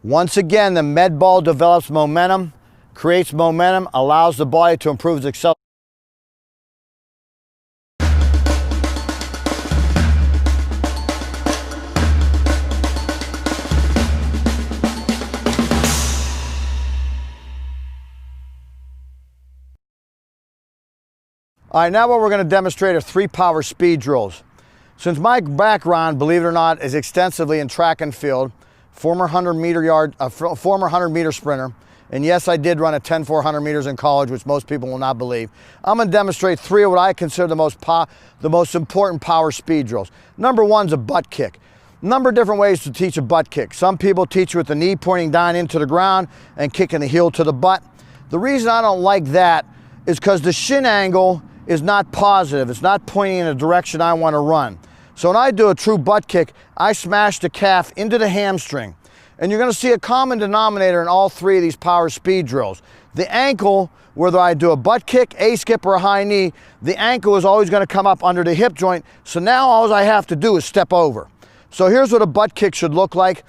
Once again, the med ball develops momentum, creates momentum, allows the body to improve its acceleration. All right, now what we're going to demonstrate are 3 power speed drills. Since my background, believe it or not, is extensively in track and field, former 100 meter sprinter, and yes, I did run a 10-400 meters in college, which most people will not believe. I'm going to demonstrate 3 of what I consider the most important power speed drills. Number 1 is a butt kick. Number of different ways to teach a butt kick. Some people teach with the knee pointing down into the ground and kicking the heel to the butt. The reason I don't like that is because the shin angle is not positive. It's not pointing in the direction I want to run. So when I do a true butt kick, I smash the calf into the hamstring. And you're going to see a common denominator in all 3 of these power speed drills. The ankle, whether I do a butt kick, a skip, or a high knee, the ankle is always going to come up under the hip joint. So now all I have to do is step over. So here's what a butt kick should look like.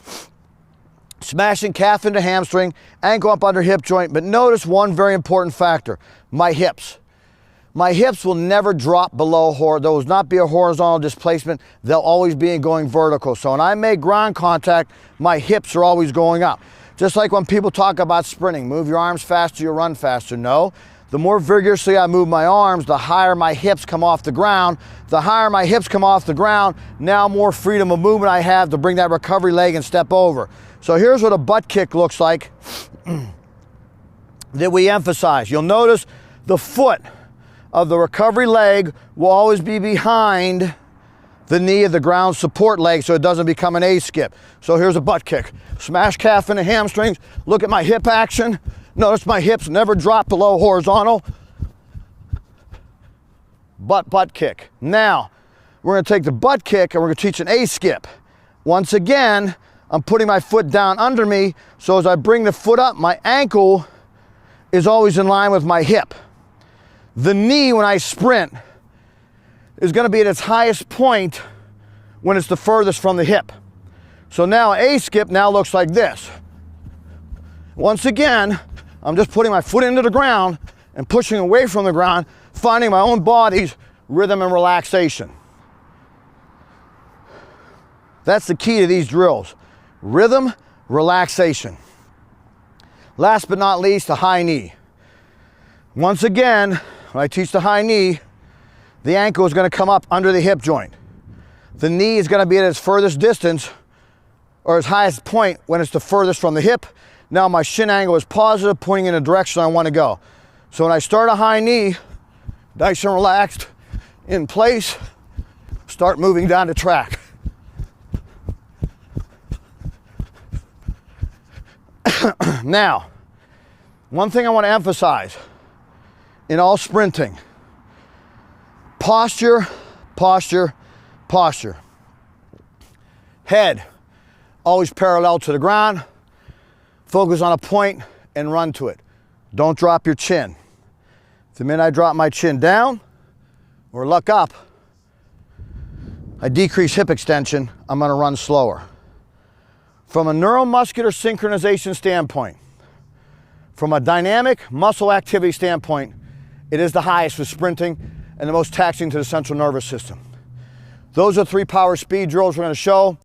Smashing calf into hamstring, ankle up under hip joint. But notice one very important factor, my hips. My hips will never drop below, there will not be a horizontal displacement. They'll always be going vertical. So when I make ground contact, my hips are always going up. Just like when people talk about sprinting, move your arms faster, you run faster. No, the more vigorously I move my arms, the higher my hips come off the ground. The higher my hips come off the ground, now more freedom of movement I have to bring that recovery leg and step over. So here's what a butt kick looks like that we emphasize. You'll notice the foot of the recovery leg will always be behind the knee of the ground support leg so it doesn't become an A skip. So here's a butt kick. Smash calf into hamstrings. Look at my hip action. Notice my hips never drop below horizontal. Butt kick. Now, we're going to take the butt kick and we're going to teach an A skip. Once again, I'm putting my foot down under me, so as I bring the foot up, my ankle is always in line with my hip. The knee, when I sprint, is going to be at its highest point when it's the furthest from the hip. So now A skip now looks like this. Once again, I'm just putting my foot into the ground and pushing away from the ground, finding my own body's rhythm and relaxation. That's the key to these drills. Rhythm, relaxation. Last but not least, the high knee. Once again, when I teach the high knee, the ankle is going to come up under the hip joint. The knee is going to be at its furthest distance or its highest point when it's the furthest from the hip. Now my shin angle is positive, pointing in the direction I want to go. So when I start a high knee, nice and relaxed, in place, start moving down the track. Now, one thing I want to emphasize in all sprinting: posture, posture, posture. Head always parallel to the ground. Focus on a point and run to it. Don't drop your chin. The minute I drop my chin down or look up, I decrease hip extension, I'm going to run slower. From a neuromuscular synchronization standpoint, from a dynamic muscle activity standpoint, it is the highest for sprinting and the most taxing to the central nervous system. Those are 3 power speed drills we're going to show.